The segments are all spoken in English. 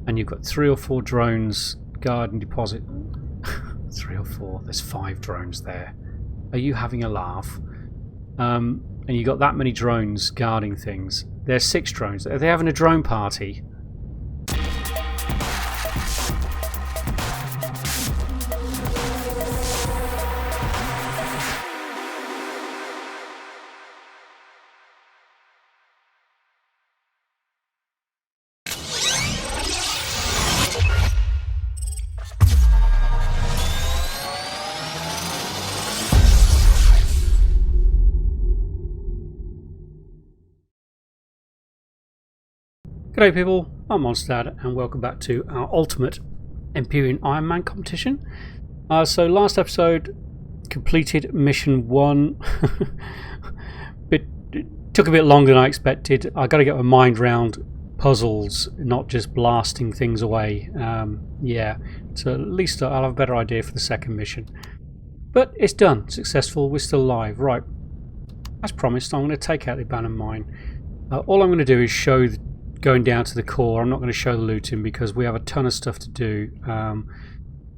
and you've got 3 or 4 drones guarding deposit. 3 or 4, there's 5 drones there. Are you having a laugh? And you got that many drones guarding things. There's 6 drones. Are they having a drone party? G'day people, I'm McMonsterDad and welcome back to our ultimate Empyrion Ironman competition. So last episode completed mission 1. It took a bit longer than I expected. I got to get my mind round puzzles, not just blasting things away. Yeah, so at least I'll have a better idea for the second mission. But it's done, successful, we're still alive. Right, as promised, I'm going to take out the abandoned mine. All I'm going to do is show going down to the core. I'm not going to show the looting because we have a ton of stuff to do, and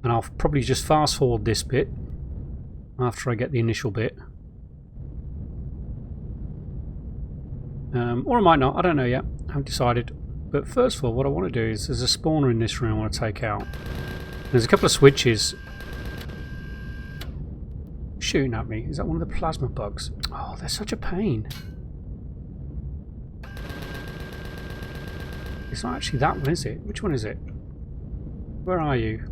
I'll probably just fast forward this bit after I get the initial bit, or I might not, I don't know yet, I haven't decided. But first of all, what I want to do is there's a spawner in this room I want to take out. There's a couple of switches shooting at me. Is that one of the plasma bugs? Oh, they're such a pain. It's not actually that one, is it? Which one is it? Where are you?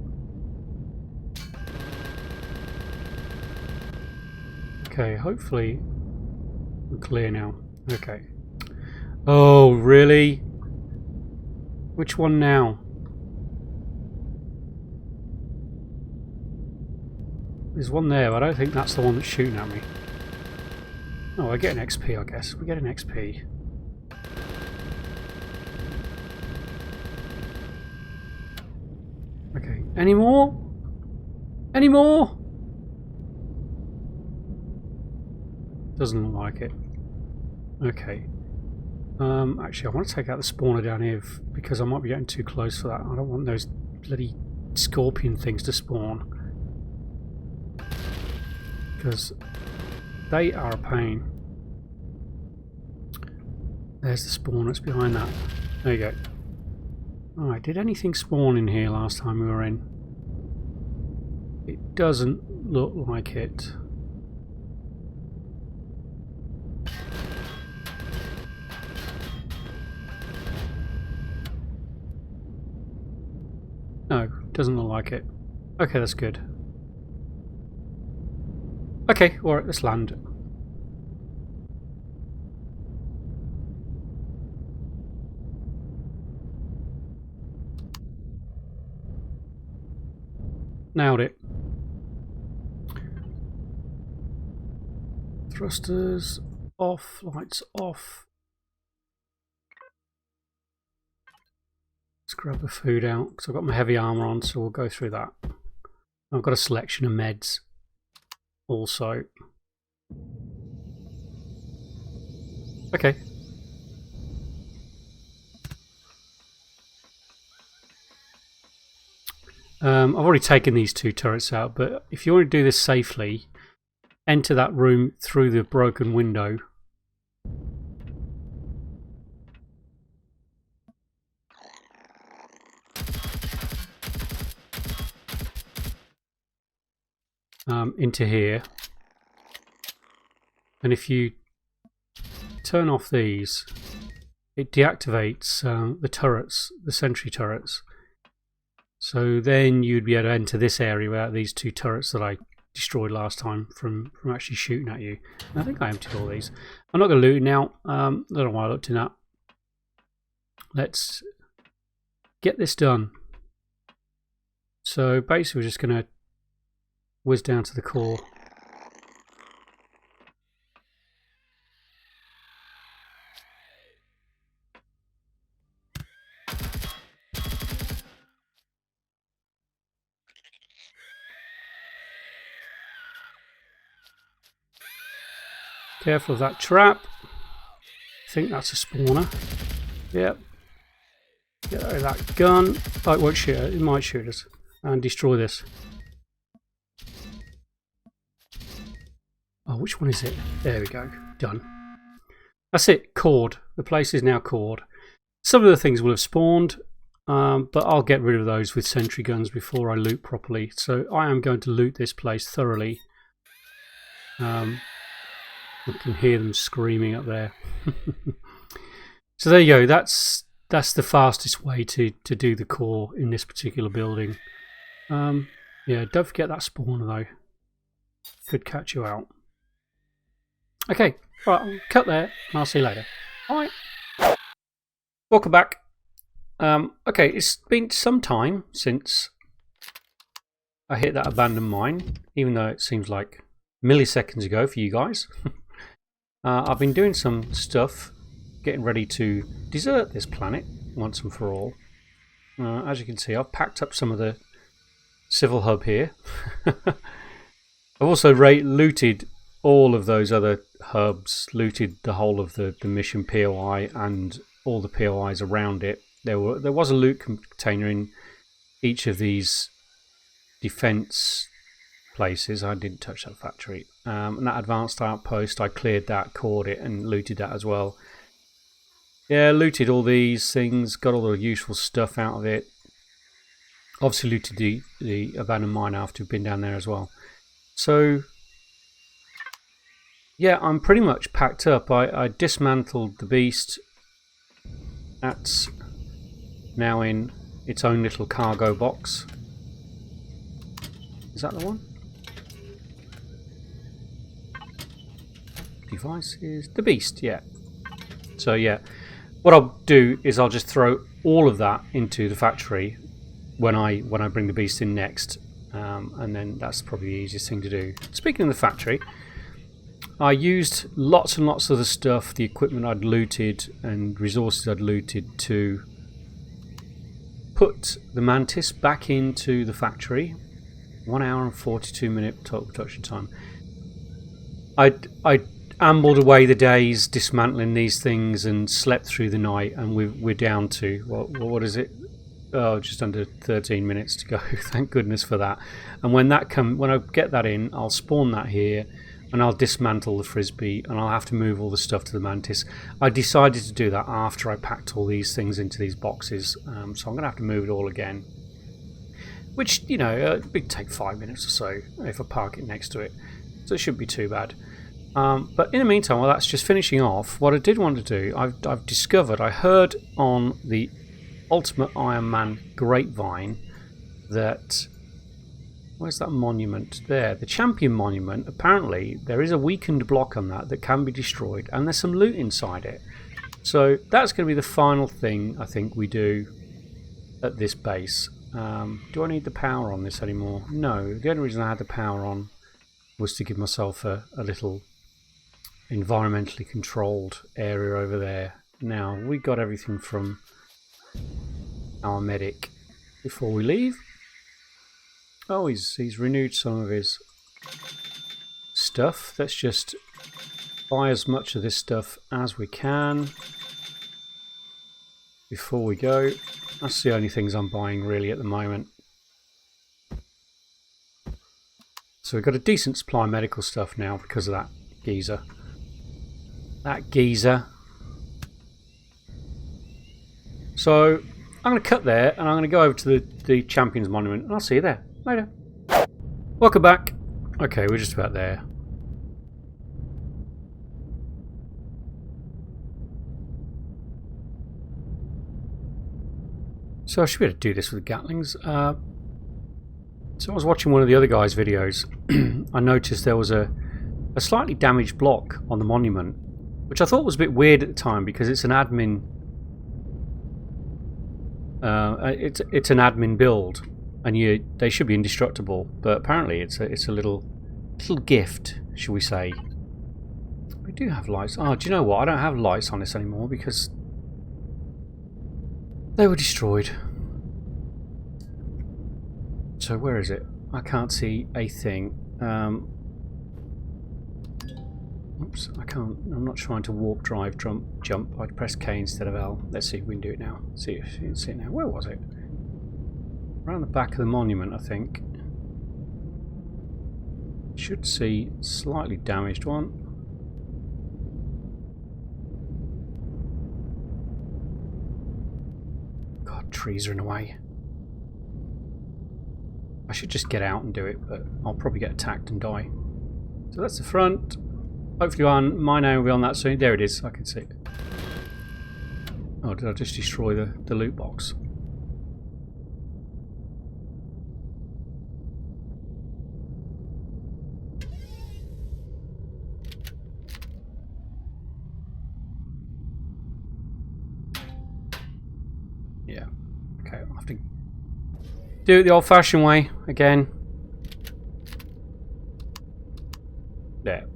Okay, hopefully we're clear now. Okay. Oh, really? Which one now? There's one there, but I don't think that's the one that's shooting at me. Oh, I get an XP, I guess. We get an XP. Okay, any more? Any more? Doesn't look like it. Okay. Actually, I want to take out the spawner down here because I might be getting too close for that. I don't want those bloody scorpion things to spawn, because they are a pain. There's the spawn that's behind that. There you go. Alright, did anything spawn in here last time we were in? It doesn't look like it. No, doesn't look like it. Okay, that's good. Okay, alright, let's land. Nailed it. Thrusters off, lights off. Let's grab the food out because I've got my heavy armor on, so we'll go through that. I've got a selection of meds also. Okay. I've already taken these 2 turrets out, but if you want to do this safely, enter that room through the broken window. Into here. And if you turn off these, it deactivates the turrets, the sentry turrets. So then you'd be able to enter this area without these 2 turrets that I destroyed last time from actually shooting at you. And I think I emptied all these. I'm not going to loot it now. I don't know why I looked in that. Let's get this done. So basically we're just going to whiz down to the core. Careful of that trap. I think that's a spawner. Yep. Get rid of that gun. Oh, it won't shoot us. It might shoot us. And destroy this. Oh, which one is it? There we go. Done. That's it. Cored. The place is now cored. Some of the things will have spawned, but I'll get rid of those with sentry guns before I loot properly. So I am going to loot this place thoroughly. I can hear them screaming up there. So there you go. That's the fastest way to do the core in this particular building. Yeah, don't forget that spawner though. Could catch you out. Okay, right, I'll cut there and I'll see you later. Alright. Welcome back. Okay, it's been some time since I hit that abandoned mine, even though it seems like milliseconds ago for you guys. I've been doing some stuff, getting ready to desert this planet once and for all. As you can see, I've packed up some of the civil hub here. I've also looted all of those other hubs, looted the whole of the mission POI and all the POIs around it. There was a loot container in each of these defense places. I didn't touch that factory. And that advanced outpost, I cleared that, cored it, and looted that as well. Yeah, looted all these things, got all the useful stuff out of it. Obviously looted the abandoned mine after we've been down there as well. So yeah, I'm pretty much packed up. I dismantled the beast. That's now in its own little cargo box. Is that the one? Device is the beast, yeah. So yeah, what I'll do is I'll just throw all of that into the factory when I bring the beast in next, and then that's probably the easiest thing to do. Speaking of the factory, I used lots and lots of the stuff, the equipment I'd looted and resources I'd looted to put the Mantis back into the factory. 1 hour and 42-minute total production time. I ambled away the days dismantling these things and slept through the night, and we're down to what is it? Oh, just under 13 minutes to go. Thank goodness for that. And when I get that in, I'll spawn that here, and I'll dismantle the frisbee, and I'll have to move all the stuff to the Mantis. I decided to do that after I packed all these things into these boxes, so I'm going to have to move it all again. Which, you know, it'd take 5 minutes or so if I park it next to it, so it shouldn't be too bad. But in the meantime, while that's just finishing off, what I did want to do, I've discovered, I heard on the Ultimate Iron Man grapevine that, where's that monument there? The Champion Monument. Apparently there is a weakened block on that can be destroyed, and there's some loot inside it. So that's going to be the final thing I think we do at this base. Do I need the power on this anymore? No. The only reason I had the power on was to give myself a little environmentally controlled area over there. Now, we got everything from our medic before we leave. Oh, he's renewed some of his stuff. Let's just buy as much of this stuff as we can before we go. That's the only things I'm buying really at the moment. So we've got a decent supply of medical stuff now because of that geezer. That geezer. So I'm going to cut there, and I'm going to go over to the Champions Monument, and I'll see you there. Later. Welcome back. Okay, we're just about there. So I should be able to do this with the Gatlings. So I was watching one of the other guys' videos. I noticed there was a slightly damaged block on the monument, which I thought was a bit weird at the time because it's an admin. It's an admin build, and they should be indestructible. But apparently it's a little gift, shall we say? We do have lights. Oh, do you know what? I don't have lights on this anymore because they were destroyed. So where is it? I can't see a thing. Oops, I can't. I'm not trying to warp drive jump. I'd press K instead of L. Let's see if we can do it now. See if you can see it now. Where was it? Around the back of the monument, I think. Should see slightly damaged one. God, trees are in the way. I should just get out and do it, but I'll probably get attacked and die. So that's the front. Hopefully my name will be on that soon. There it is, I can see it. Oh, did I just destroy the loot box? Yeah. Okay, I'll have to do it the old-fashioned way again. There.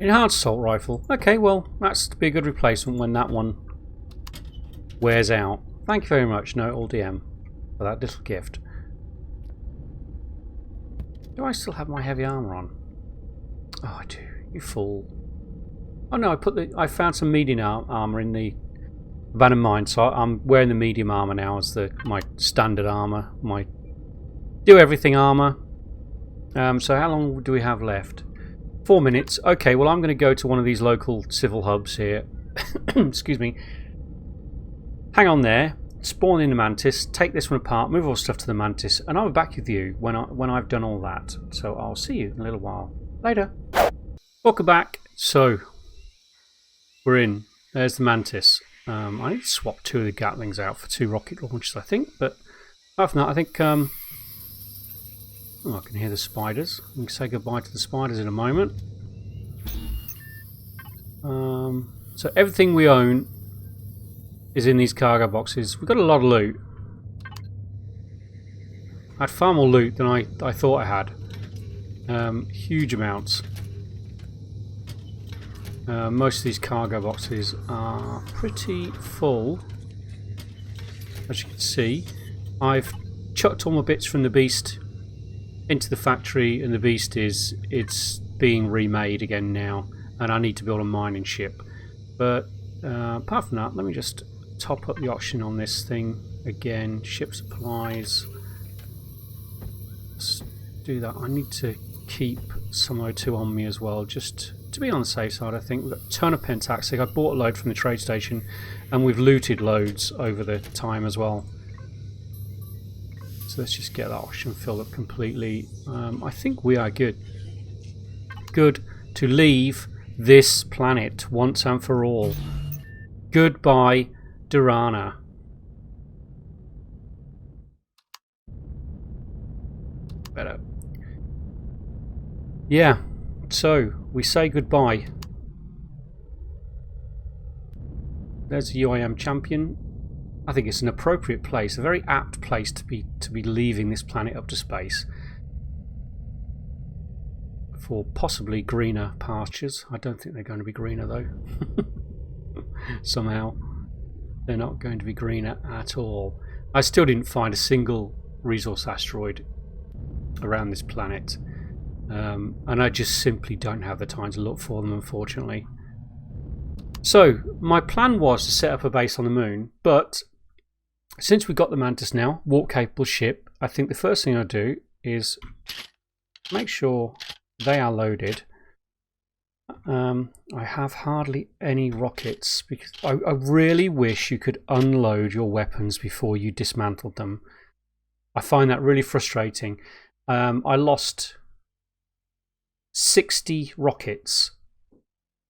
Enhanced assault rifle. Okay, well, that's to be a good replacement when that one wears out. Thank you very much, KnowItAllDM, for that little gift. Do I still have my heavy armor on? Oh, I do. You fool. Oh no, I found some medium armor in the abandoned mine, so I'm wearing the medium armor now as my standard armor, my do everything armor. So how long do we have left? 4 minutes. Okay, well I'm going to go to one of these local civil hubs here. Excuse me. Hang on there. Spawn in the mantis. Take this one apart. Move all stuff to the mantis, and I'll be back with you when I've done all that. So I'll see you in a little while. Later. Welcome back. So we're in. There's the mantis. I need to swap 2 of the Gatlings out for 2 rocket launchers, I think. But apart from that, I think. Oh, I can hear the spiders. We can say goodbye to the spiders in a moment. So everything we own is in these cargo boxes. We've got a lot of loot. I had far more loot than I thought I had. Huge amounts. Most of these cargo boxes are pretty full, as you can see. I've chucked all my bits from the beast into the factory, and the beast it's being remade again now, and I need to build a mining ship. But apart from that, let me just top up the oxygen on this thing again. Ship supplies. Let's do that. I need to keep some O2 on me as well, just to be on the safe side. I think we've got a ton of pentaxic. I bought a load from the trade station, and we've looted loads over the time as well. So let's just get that oxygen filled up completely. I think we are good. Good to leave this planet once and for all. Goodbye, DERANA. Better. Yeah, so we say goodbye. There's the UIM champion. I think it's an appropriate place, a very apt place to be leaving this planet up to space for possibly greener pastures. I don't think they're going to be greener though. Somehow they're not going to be greener at all. I still didn't find a single resource asteroid around this planet, and I just simply don't have the time to look for them, unfortunately. So my plan was to set up a base on the moon, but since we've got the Mantis now, warp capable ship, I think the first thing I'll do is make sure they are loaded. I have hardly any rockets, because I really wish you could unload your weapons before you dismantled them. I find that really frustrating. I lost 60 rockets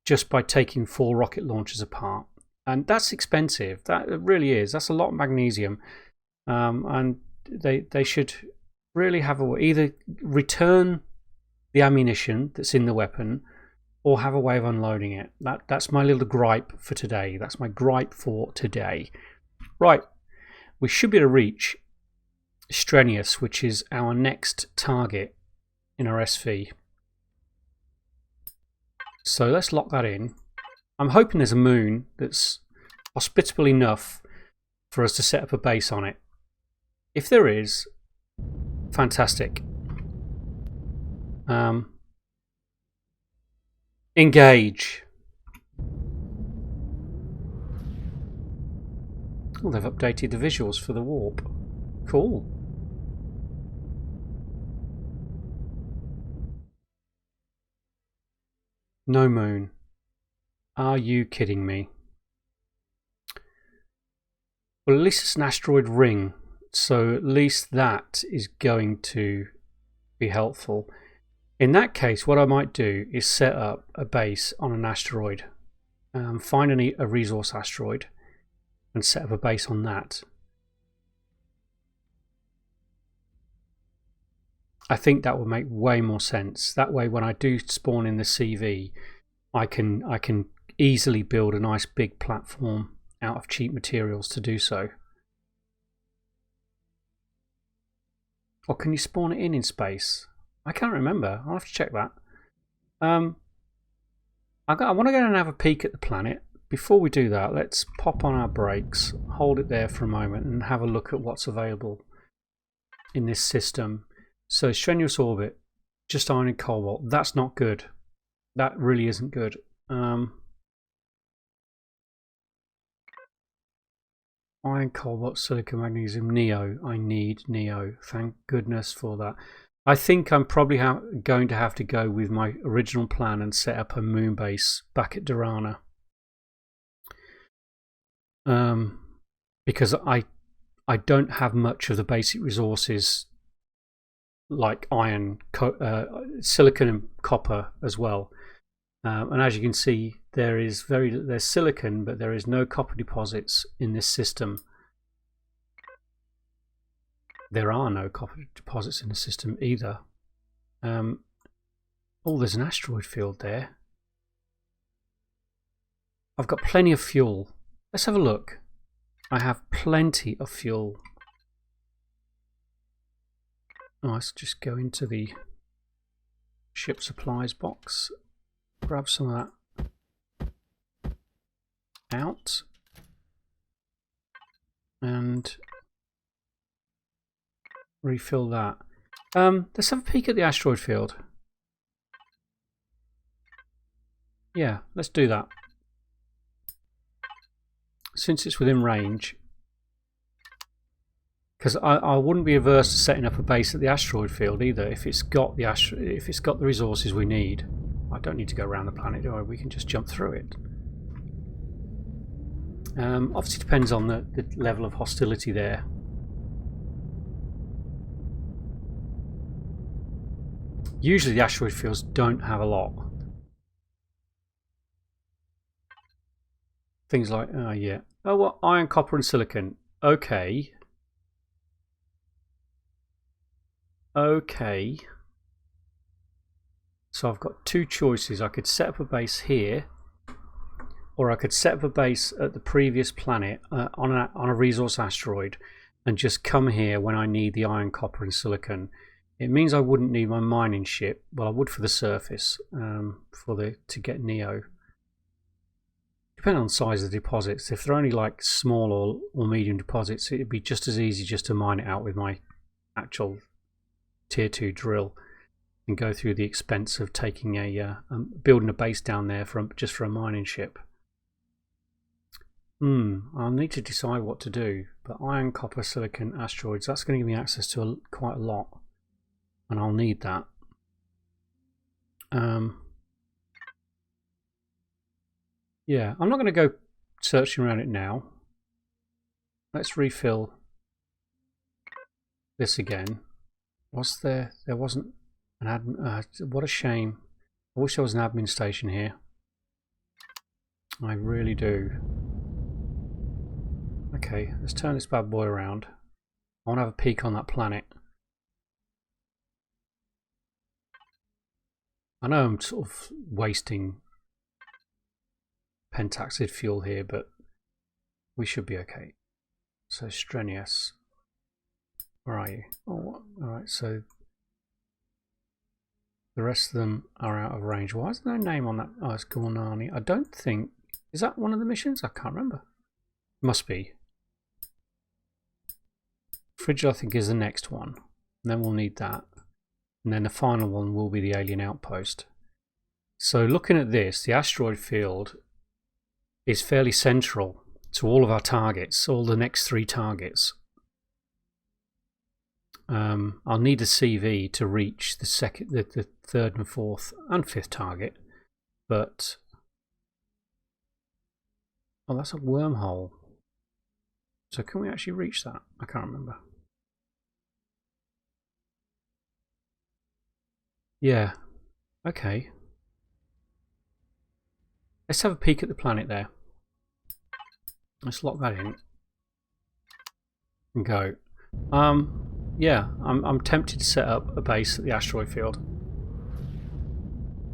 just by taking 4 rocket launchers apart. And that's expensive. That really is. That's a lot of magnesium. And they should really have either return the ammunition that's in the weapon, or have a way of unloading it. That's my little gripe for today. That's my gripe for today. Right. We should be able to reach Strenuous, which is our next target in our SV. So let's lock that in. I'm hoping there's a moon that's hospitable enough for us to set up a base on it. If there is, Fantastic. Engage. Oh, they've updated the visuals for the warp. Cool. No moon. Are you kidding me? Well, at least it's an asteroid ring, so at least that is going to be helpful. In that case, what I might do is set up a base on an asteroid, find a resource asteroid, and set up a base on that. I think that would make way more sense. That way, when I do spawn in the CV, I can easily build a nice big platform out of cheap materials to do so. Or can you spawn it in space? I can't remember. I'll have to check that. I want to go and have a peek at the planet. Before we do that, let's pop on our brakes, hold it there for a moment, and have a look at what's available in this system. So strenuous orbit, just iron and cobalt. That's not good. That really isn't good. Iron, cobalt, silicon, magnesium, neo. I need neo. Thank goodness for that. I think I'm probably going to have to go with my original plan and set up a moon base back at DERANA. Because I don't have much of the basic resources like iron, silicon and copper as well. And as you can see, there's silicon, but there is no copper deposits in this system. There are no copper deposits in the system either. Oh, there's an asteroid field there. I've got plenty of fuel. Let's have a look. I have plenty of fuel. Oh, let's just go into the ship supplies box. Grab some of that out. And refill that. Let's have a peek at the asteroid field. Yeah, let's do that. Since it's within range, because I wouldn't be averse to setting up a base at the asteroid field either. If it's got the resources we need, I don't need to go around the planet, do I? We can just jump through it. Obviously, depends on the level of hostility there. Usually, the asteroid fields don't have a lot. Things like, yeah. Oh, what? Iron, copper, and silicon. Okay. Okay. So I've got two choices. I could set up a base here, or I could set up a base at the previous planet on a resource asteroid, and just come here when I need the iron, copper, and silicon. It means I wouldn't need my mining ship. Well, I would for the surface, to get Neo. Depending on the size of the deposits, if they're only like small or medium deposits, it'd be just as easy just to mine it out with my actual tier 2 drill and go through the expense of taking building a base down there just for a mining ship. I'll need to decide what to do, but iron, copper, silicon, asteroids, that's going to give me access to quite a lot, and I'll need that. Yeah, I'm not going to go searching around it now. Let's refill this again. Was there? There wasn't an admin. What a shame. I wish there was an admin station here. I really do. Okay, let's turn this bad boy around. I want to have a peek on that planet. I know I'm sort of wasting pentaxid fuel here, but we should be okay. So strenuous. Where are you? Oh, alright, so the rest of them are out of range. Why is there no name on that? Oh, it's Gornani. I don't think... Is that one of the missions? I can't remember. Must be. Fridge, I think, is the next one. And then we'll need that. And then the final one will be the alien outpost. So looking at this, the asteroid field is fairly central to all of our targets, all the next 3 targets. I'll need a CV to reach the third and fourth and fifth target, but oh, that's a wormhole. So can we actually reach that? I can't remember. Yeah. Okay. Let's have a peek at the planet there. Let's lock that in and go. Yeah, I'm tempted to set up a base at the asteroid field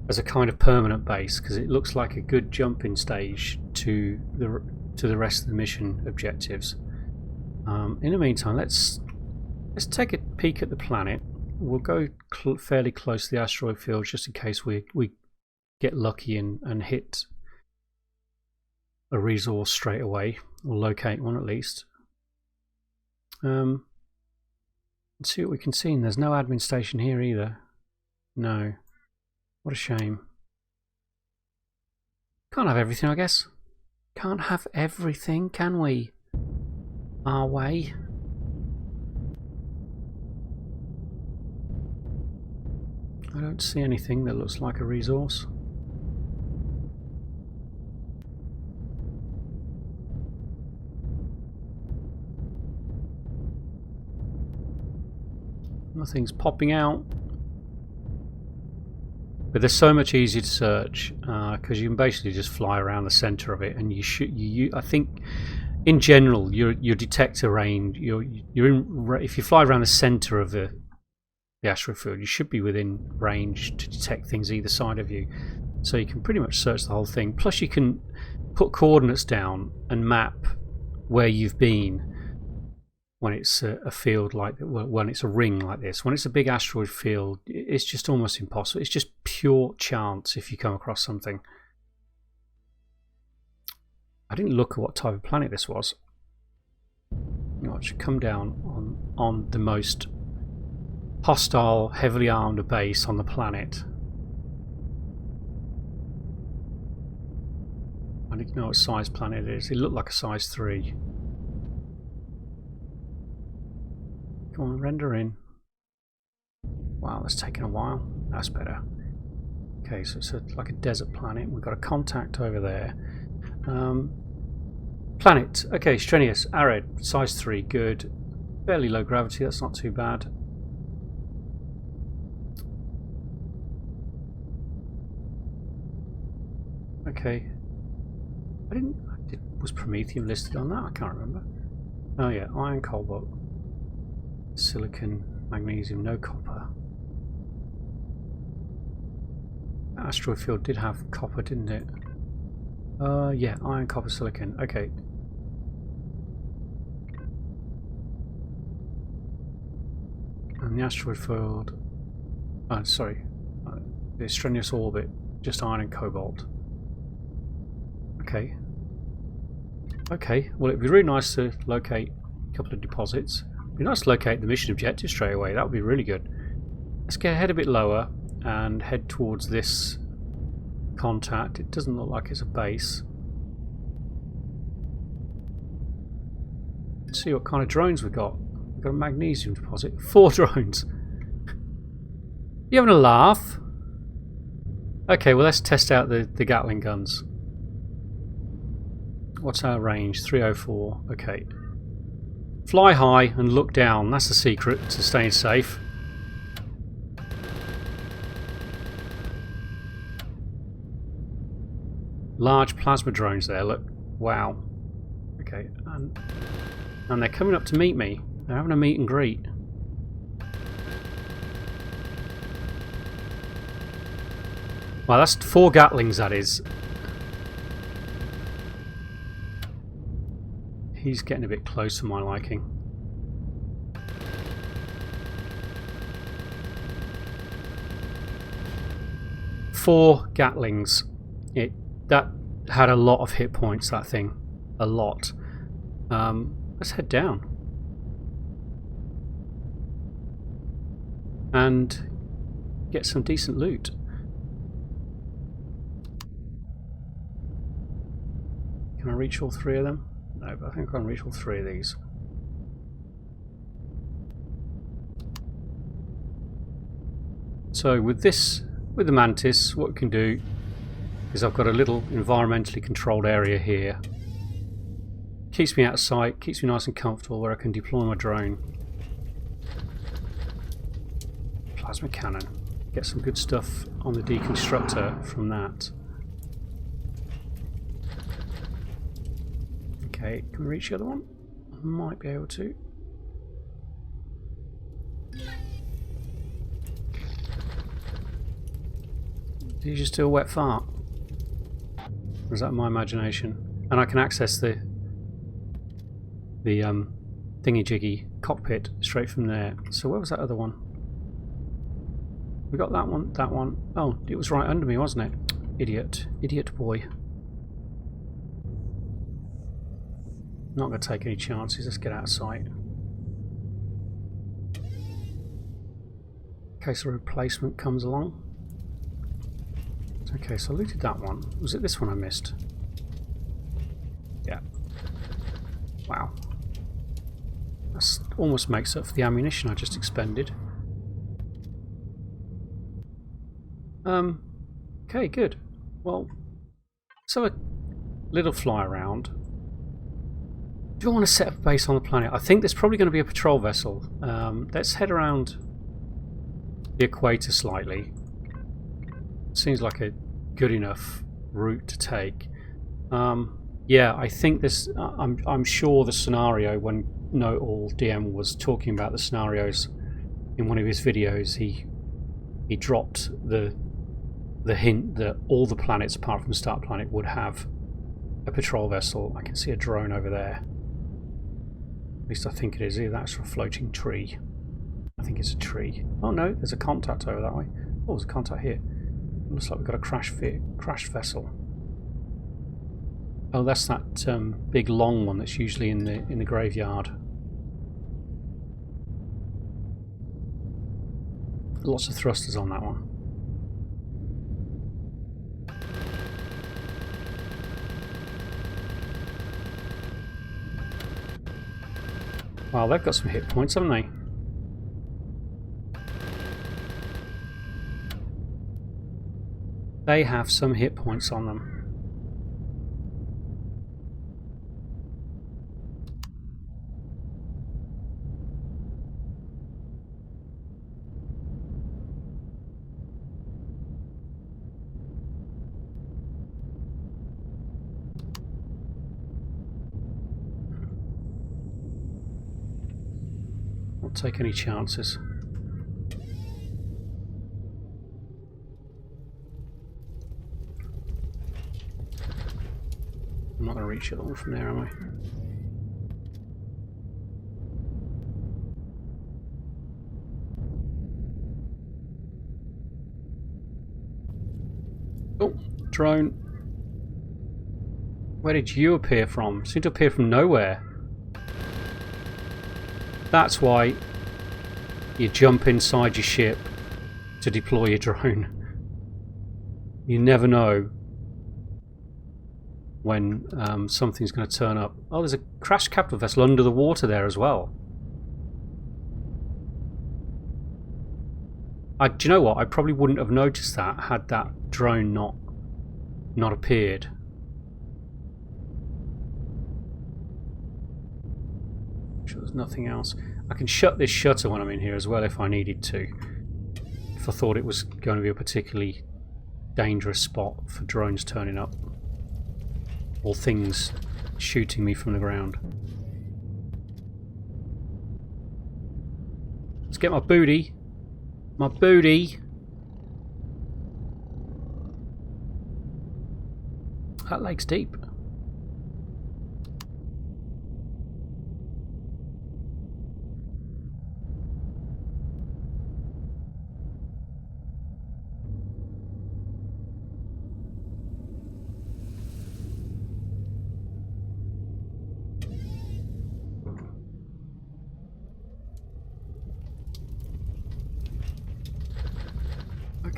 as a kind of permanent base, because it looks like a good jumping stage to the rest of the mission objectives. In the meantime, let's take a peek at the planet. We'll go fairly close to the asteroid field just in case we get lucky and hit a resource straight away, or locate one at least. Let's see what we can see. And there's no admin station here either. No. What a shame. Can't have everything, I guess. Can't have everything, can we? Our way. I don't see anything that looks like a resource. Nothing's popping out. But they're so much easier to search because you can basically just fly around the center of it, and I think in general your detector range, if you fly around the center of the asteroid field, you should be within range to detect things either side of you, so you can pretty much search the whole thing. Plus you can put coordinates down and map where you've been when it's a field like, when it's a ring like this. When it's a big asteroid field, it's just almost impossible. It's just pure chance if you come across something. I didn't look at what type of planet this was. I should come down on the most hostile, heavily armed base on the planet. I need to know what size planet it is. It looked like a size 3. Come on, render in. Wow, that's taken a while. That's better. Okay, so it's like a desert planet. We've got a contact over there. Planet. Okay, strenuous, arid, size 3, good. Fairly low gravity, that's not too bad. Okay. Was Promethium listed on that? I can't remember. Oh yeah, iron, cobalt, silicon, magnesium, no copper. That asteroid field did have copper, didn't it? Yeah, iron, copper, silicon. Okay. And the asteroid field, sorry, the strenuous orbit, just iron and cobalt. Okay. Okay, well it'd be really nice to locate a couple of deposits. It'd be nice to locate the mission objective straight away. That would be really good. Let's head a bit lower and head towards this contact. It doesn't look like it's a base. Let's see what kind of drones we've got. We've got a magnesium deposit. 4 drones. You having a laugh? Okay, well let's test out the Gatling guns. What's our range? 304. Okay. Fly high and look down. That's the secret to staying safe. Large plasma drones there, look. Wow. Okay, and they're coming up to meet me. They're having a meet and greet. Wow, that's 4 Gatlings, that is. He's getting a bit close for my liking. Four Gatlings. That had a lot of hit points, that thing. A lot. Let's head down. and get some decent loot. Can I reach all 3 of them? No, but I think I can reach all 3 of these. So with the Mantis, what we can do is I've got a little environmentally controlled area here. Keeps me out of sight, keeps me nice and comfortable where I can deploy my drone. Plasma cannon. Get some good stuff on the deconstructor from that. Okay, can we reach the other one? I might be able to. Did you just do a wet fart? Or is that my imagination? And I can access the thingy-jiggy cockpit straight from there. So where was that other one? We got that one, that one. Oh, it was right under me, wasn't it? Idiot. Idiot boy. Not going to take any chances. Let's get out of sight. In case a replacement comes along. Okay, so I looted that one. Was it this one I missed? Yeah. Wow. That almost makes up for the ammunition I just expended. Okay, good. Well, let's have a little fly around. Do I want to set up a base on the planet? I think there's probably going to be a patrol vessel. Let's head around the equator slightly. Seems like a good enough route to take. Yeah, I think this. I'm sure the scenario when KnowItAllDM was talking about the scenarios in one of his videos, he dropped the hint that all the planets apart from the Start Planet would have a patrol vessel. I can see a drone over there. At least I think it is. Either that's a floating tree. I think it's a tree. Oh no, there's a contact over that way. Oh, there's a contact here. Looks like we've got a crash vessel. Oh, that's that big long one that's usually in the graveyard. Lots of thrusters on that one. Wow, they've got some hit points, haven't they? They have some hit points on them. Not take any chances. I'm not going to reach it all from there, am I? Oh, drone. Where did you appear from? Seemed to appear from nowhere. That's why you jump inside your ship to deploy your drone. You never know when something's going to turn up. Oh, there's a crashed capital vessel under the water there as well. Do you know what? I probably wouldn't have noticed that had that drone not appeared. Sure, there's nothing else. I can shut this shutter when I'm in here as well if I needed to. If I thought it was going to be a particularly dangerous spot for drones turning up. Or things shooting me from the ground. Let's get my booty. My booty. That lake's deep.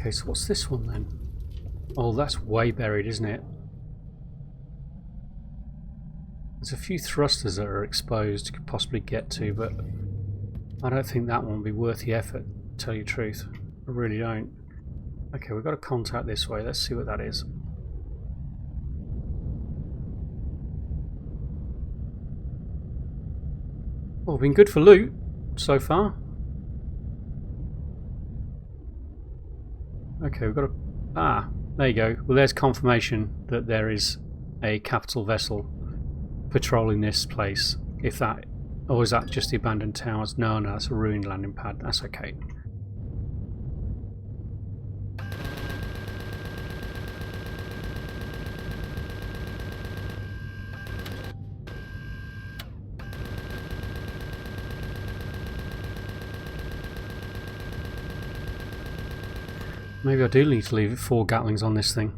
Okay, so what's this one then? Oh, that's way buried, isn't it? There's a few thrusters that are exposed you could possibly get to, but I don't think that one would be worth the effort, to tell you the truth. I really don't. Okay, we've got a contact this way. Let's see what that is. Well, been good for loot so far. Okay, we've got a... Ah, there you go. Well, there's confirmation that there is a capital vessel patrolling this place. If that... Or is that just the abandoned towers? No, no, that's a ruined landing pad. That's okay. Maybe I do need to leave 4 Gatlings on this thing.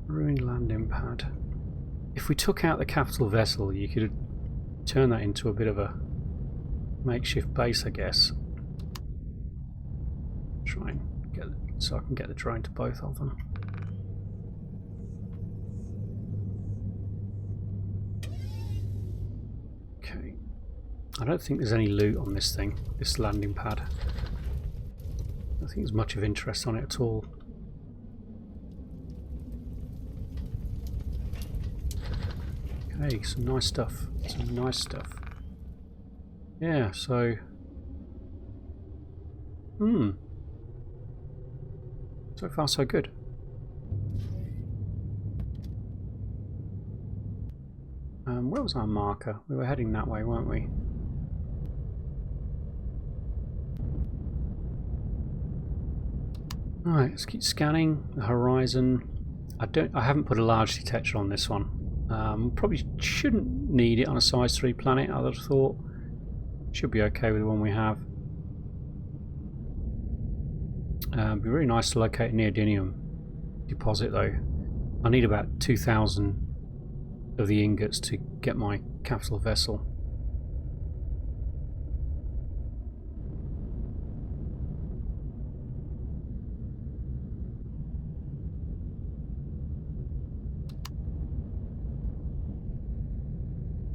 Ruined landing pad. If we took out the capital vessel, you could turn that into a bit of a makeshift base, I guess. Try and get it so I can get the drone to both of them. Okay. I don't think there's any loot on this thing, this landing pad. I don't think there's much of interest on it at all. Okay, some nice stuff. Some nice stuff. Yeah, so... So far so good. Where was our marker? We were heading that way, weren't we? Alright, let's keep scanning the horizon. I haven't put a large detector on this one. Probably shouldn't need it on a size 3 planet, I would have thought. Should be okay with the one we have. It'd be really nice to locate a neodymium deposit though. I need about 2,000 of the ingots to get my capital vessel.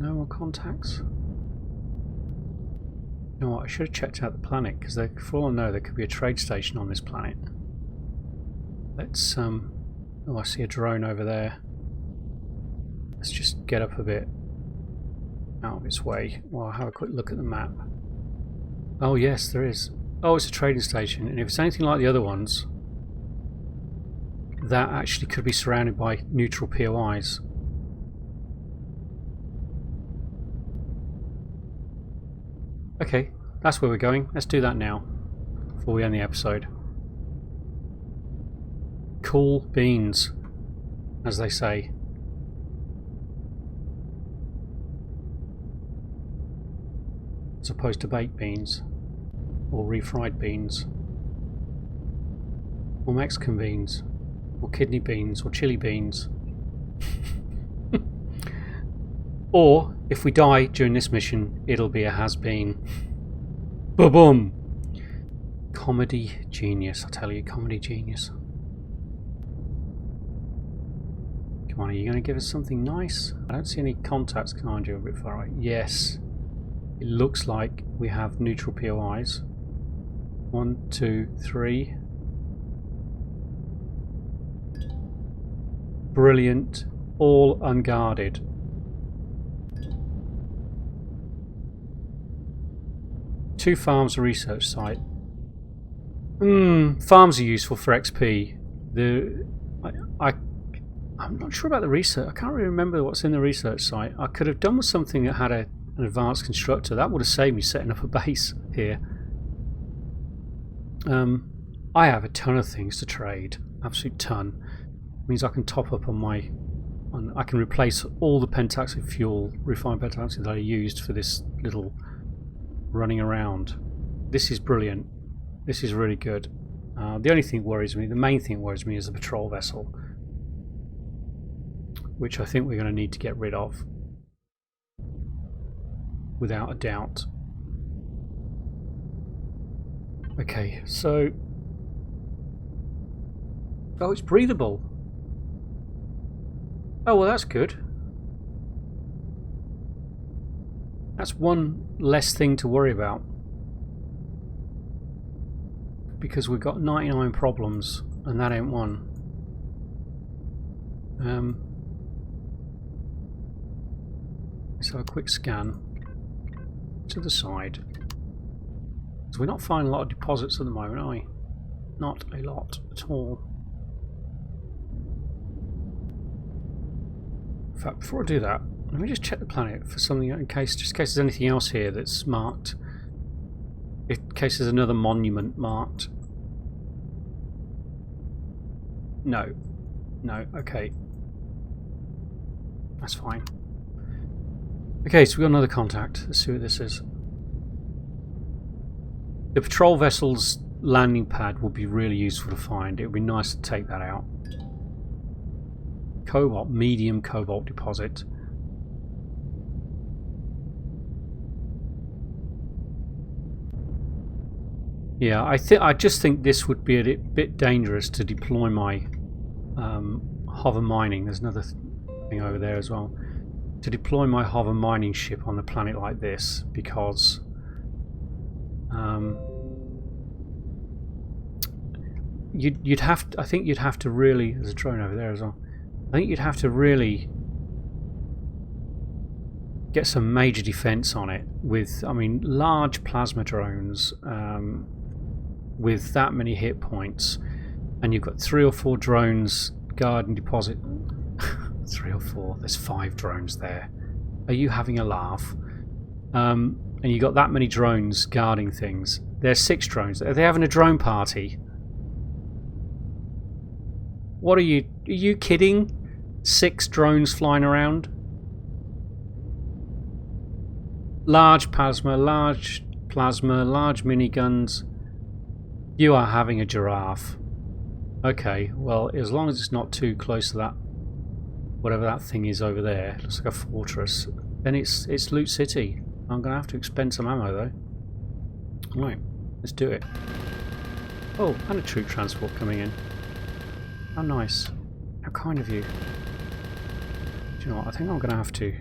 No more contacts? You know what, I should have checked out the planet, because for all I know there could be a trade station on this planet. Let's oh, I see a drone over there. Let's just get up a bit out of its way while I have a quick look at the map. Oh yes, there is. Oh, it's a trading station, and if it's anything like the other ones, that actually could be surrounded by neutral POIs. Okay, that's where we're going. Let's do that now, before we end the episode. Cool beans, as they say. As opposed to baked beans, or refried beans, or Mexican beans, or kidney beans, or chili beans. Or, if we die during this mission, it'll be a has-been. Ba-boom! Comedy genius, I tell you, comedy genius. Come on, are you going to give us something nice? I don't see any contacts behind you a bit far away. Yes. It looks like we have neutral POIs. 1, 2, 3. Brilliant. All unguarded. Two farms, a research site. Farms are useful for XP. I'm not sure about the research. I can't really remember what's in the research site. I could have done with something that had an advanced constructor. That would have saved me setting up a base here. I have a ton of things to trade. Absolute ton. It means I can top up on my... I can replace all the pentaxid fuel, refined pentaxid that I used for this little running around. This is brilliant. This is really good. The only thing that worries me, the main thing that worries me, is the patrol vessel. which I think we're going to need to get rid of. Without a doubt. Okay, so... Oh, it's breathable. Oh, well, that's good. That's one less thing to worry about. Because we've got 99 problems, and that ain't one. Let's have a quick scan to the side. So we're not finding a lot of deposits at the moment, are we? Not a lot at all. In fact, before I do that, let me just check the planet for something in case, just in case there's anything else here that's marked. In case there's another monument marked. No. No, okay. That's fine. Okay, so we've got another contact. Let's see what this is. The patrol vessel's landing pad would be really useful to find. It would be nice to take that out. Cobalt, medium cobalt deposit. Yeah, I just think this would be a bit dangerous to deploy my hover mining. There's another thing over there as well. To deploy my hover mining ship on a planet like this, because you'd have to, I think you'd have to really, there's a drone over there as well. I think you'd have to really get some major defense on it with, I mean, large plasma drones with that many hit points, and you've got 3 or 4 drones guarding deposit. 3 or 4, there's 5 drones there. Are you having a laugh? And you got that many drones guarding things. There's 6 drones. Are they having a drone party? What are you kidding? 6 drones flying around? Large plasma, large miniguns. You are having a giraffe. Okay, well, as long as it's not too close to that, whatever that thing is over there, looks like a fortress, then it's Loot City. I'm going to have to expend some ammo though. Right, let's do it. Oh, and a troop transport coming in. How nice. How kind of you. Do you know what, I think I'm going to have to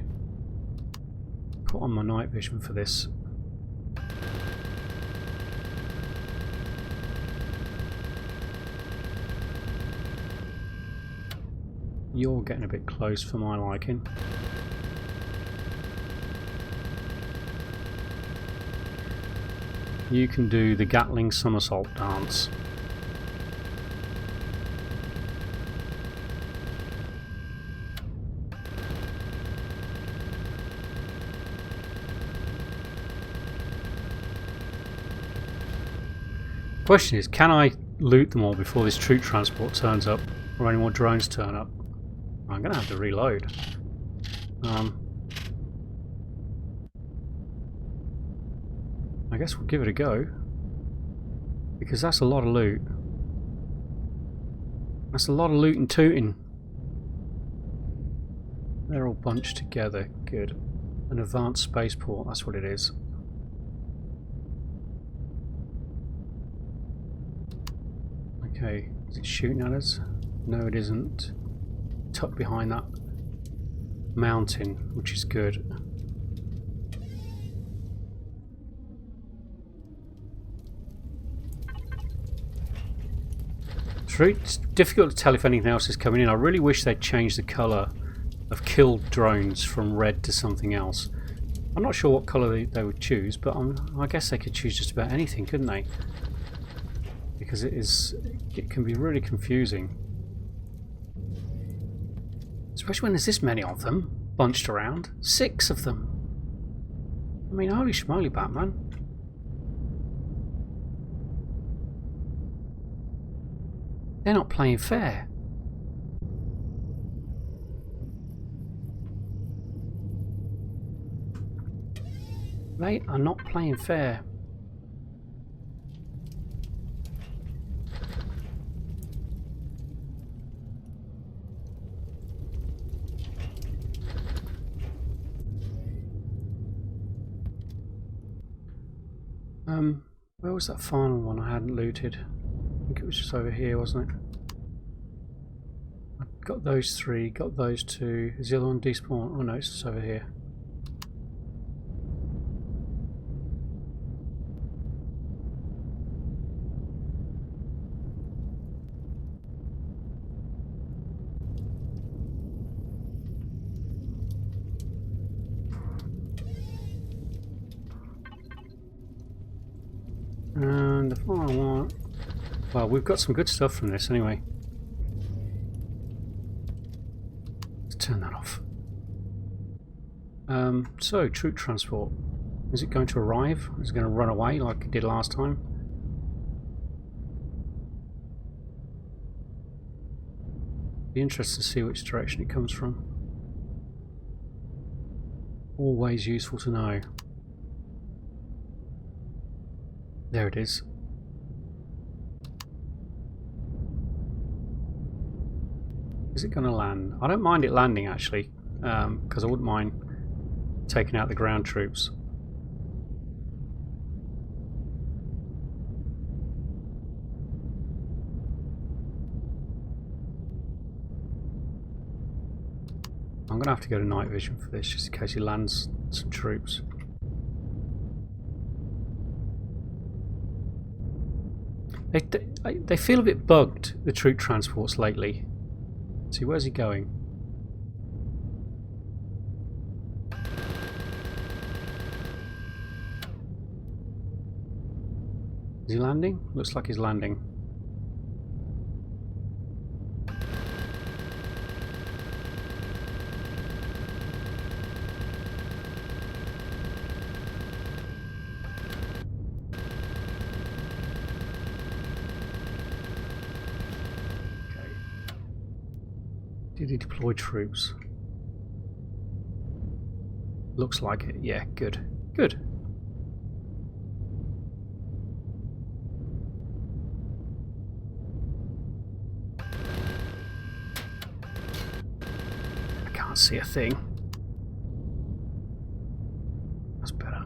put on my night vision for this. You're getting a bit close for my liking. You can do the Gatling somersault dance. Question is, can I loot them all before this troop transport turns up, or any more drones turn up? I'm going to have to reload. I guess we'll give it a go, because that's a lot of loot. That's a lot of loot and tooting. They're all bunched together. Good. An advanced spaceport, that's what it is. Okay, is it shooting at us? No, it isn't. Tucked behind that mountain, which is good. It's difficult to tell if anything else is coming in. I really wish they'd change the colour of killed drones from red to something else. I'm not sure what colour they would choose, but I guess they could choose just about anything, couldn't they? Because it can be really confusing. Especially when there's this many of them bunched around. 6 of them. I mean, holy schmoly, Batman. They're not playing fair. They are not playing fair. Where was that final one I hadn't looted? I think it was just over here, wasn't it? I've got those 3, got those 2. Is the other one despawn? Oh no, it's just over here. And the final one. Well, we've got some good stuff from this anyway. Let's turn that off. So, troop transport. Is it going to arrive? Is it going to run away like it did last time? Be interested to see which direction it comes from. Always useful to know. There it is. Is it going to land? I don't mind it landing actually, because I wouldn't mind taking out the ground troops. I'm going to have to go to night vision for this, just in case he lands some troops. They feel a bit bugged, the troop transports lately. See, where's he going? Is he landing? Looks like he's landing. Did he deploy troops? Looks like it. Yeah, good. Good. I can't see a thing. That's better.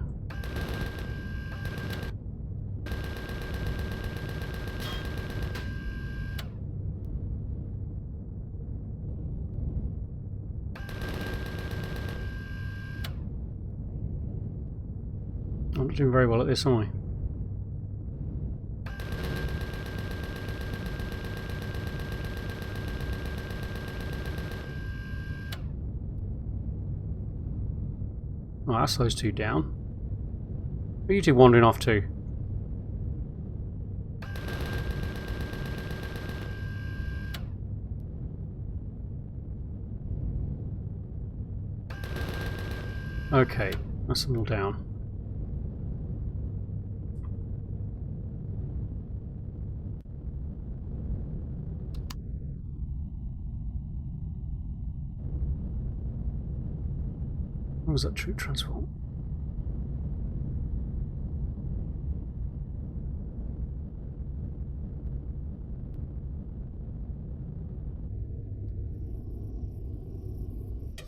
I'm not doing very well at this, am I? Oh, that's those 2 down. Where are you 2 wandering off to? Okay, that's them all down. What was that troop transport?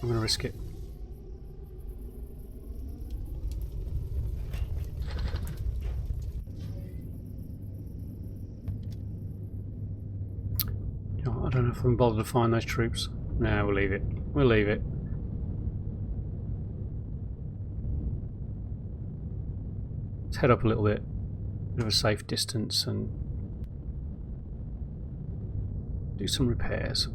I'm going to risk it. I don't know if I'm bothered to find those troops. No, we'll leave it. We'll leave it. Let's head up a little bit of a safe distance and do some repairs.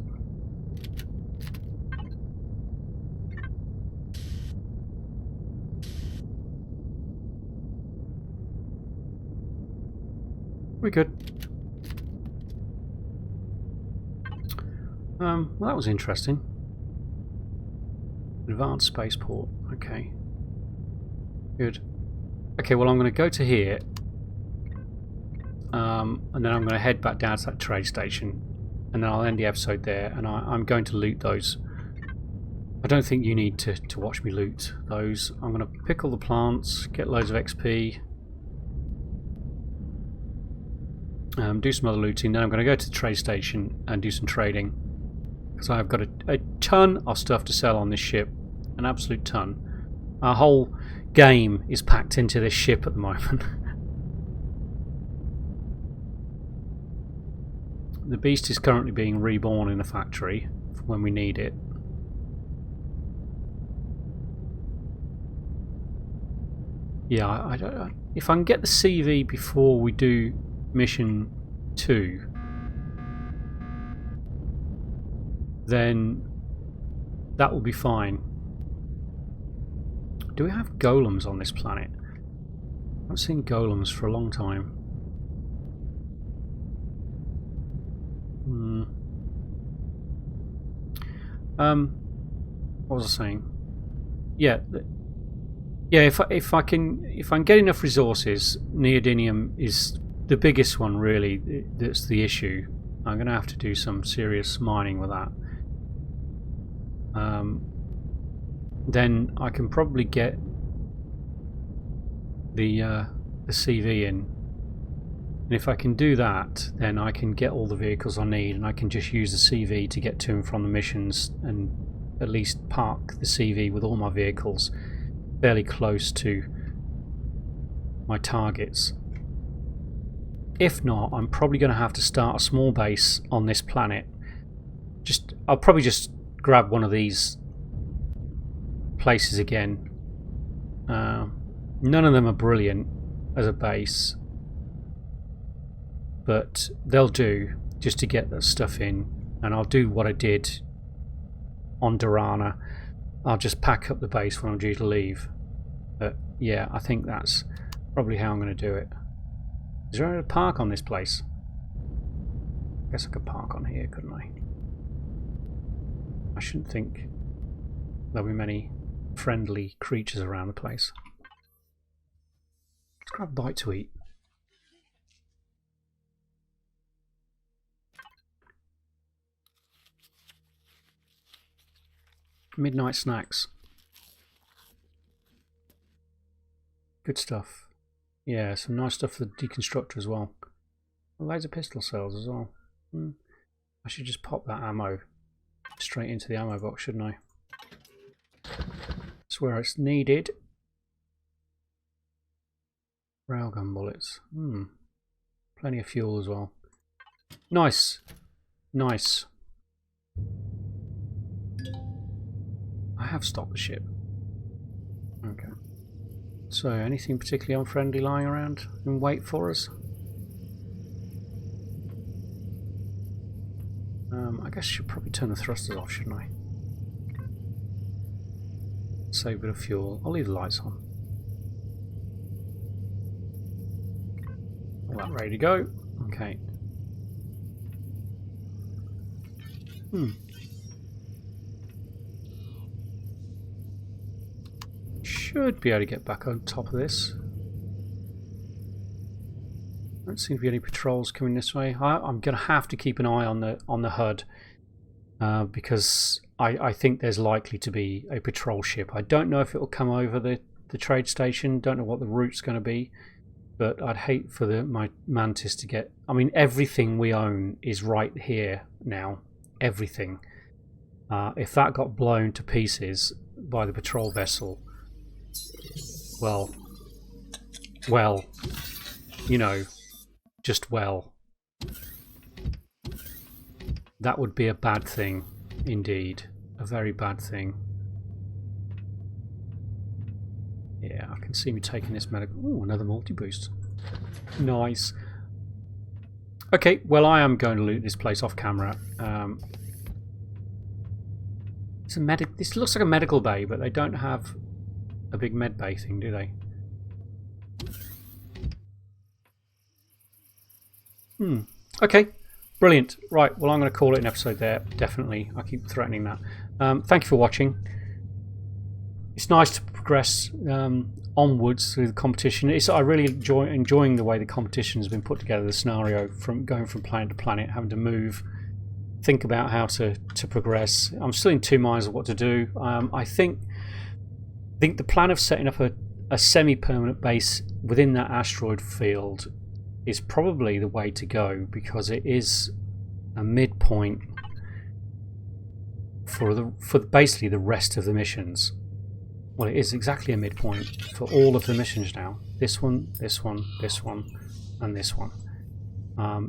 We're good. Well, that was interesting. Advanced spaceport. Okay. Good. Okay, well I'm going to go to here, and then I'm going to head back down to that trade station, and then I'll end the episode there, and I'm going to loot those. I don't think you need to watch me loot those. I'm going to pick all the plants, get loads of XP, do some other looting, then I'm going to go to the trade station and do some trading, because I've got a ton of stuff to sell on this ship, an absolute ton. Our whole game is packed into this ship at the moment. The beast is currently being reborn in a factory for when we need it. Yeah, I don't. If I can get the CV before we do mission 2, then that will be fine. Do we have golems on this planet? I haven't seen golems for a long time. What was I saying? Yeah, if I can get enough resources, neodymium is the biggest one really. That's the issue. I'm going to have to do some serious mining with that. Then I can probably get the CV in, and if I can do that, then I can get all the vehicles I need, and I can just use the CV to get to and from the missions, and at least park the CV with all my vehicles fairly close to my targets. If not, I'm probably going to have to start a small base on this planet. I'll probably just grab one of these places again. None of them are brilliant as a base, but they'll do just to get that stuff in. And I'll do what I did on DERANA. I'll just pack up the base when I'm due to leave. But yeah, I think that's probably how I'm going to do it. Is there a park on this place? I guess I could park on here, couldn't I? I shouldn't think there'll be many friendly creatures around the place. Let's grab a bite to eat. Midnight snacks. Good stuff. Yeah, some nice stuff for the deconstructor as well. Laser pistol cells as well. I should just pop that ammo straight into the ammo box, shouldn't I? That's where it's needed. Railgun bullets. Plenty of fuel as well. Nice. Nice. I have stopped the ship. Okay. So, anything particularly unfriendly lying around in wait for us? I guess I should probably turn the thrusters off, shouldn't I? Save a bit of fuel. I'll leave the lights on. All that ready to go. Okay. Should be able to get back on top of this. Don't seem to be any patrols coming this way. I'm going to have to keep an eye on the HUD because I think there's likely to be a patrol ship. I don't know if it will come over the trade station. Don't know what the route's going to be, but I'd hate for my Mantis to get. I mean, everything we own is right here now. Everything. If that got blown to pieces by the patrol vessel, well, you know, just well, that would be a bad thing indeed, a very bad thing. Yeah, I can see me taking this medical. Ooh, another multi-boost. Nice. Okay, well, I am going to loot this place off camera. It's a this looks like a medical bay, but they don't have a big med bay thing, do they? Okay, brilliant. Right, well, I'm going to call it an episode there, definitely. I keep threatening that. Thank you for watching. It's nice to progress onwards through the competition. I really enjoying the way the competition has been put together, the scenario, from going from planet to planet, having to move, think about how to progress. I'm still in two minds of what to do. I think the plan of setting up a semi-permanent base within that asteroid field is probably the way to go, because it is a midpoint for basically the rest of the missions. Well, it is exactly a midpoint for all of the missions now. This one, this one, this one, and this one.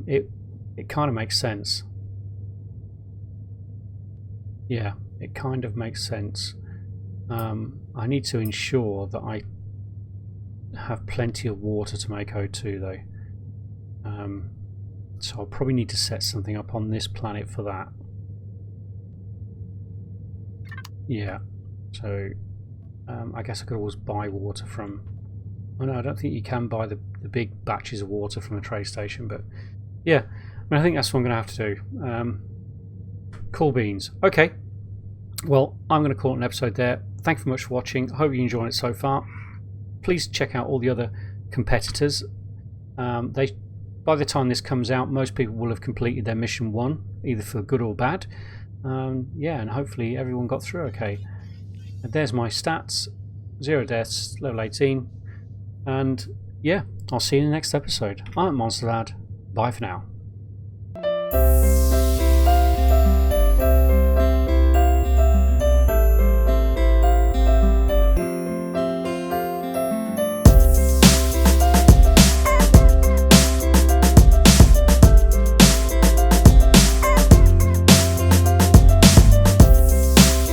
It it kind of makes sense. Yeah, it kind of makes sense. I need to ensure that I have plenty of water to make O2 though. So I'll probably need to set something up on this planet for that. Yeah, so I guess I could always buy water from... Oh no, I don't think you can buy the big batches of water from a trade station, but yeah, I think that's what I'm going to have to do. Cool beans. Okay, well, I'm going to call it an episode there. Thank you very much for watching. I hope you're enjoying it so far. Please check out all the other competitors. By the time this comes out, most people will have completed their mission 1, either for good or bad. Yeah, and hopefully everyone got through okay. And there's my stats: 0 deaths, level 18. And yeah, I'll see you in the next episode. I'm McMonsterDad. Bye for now.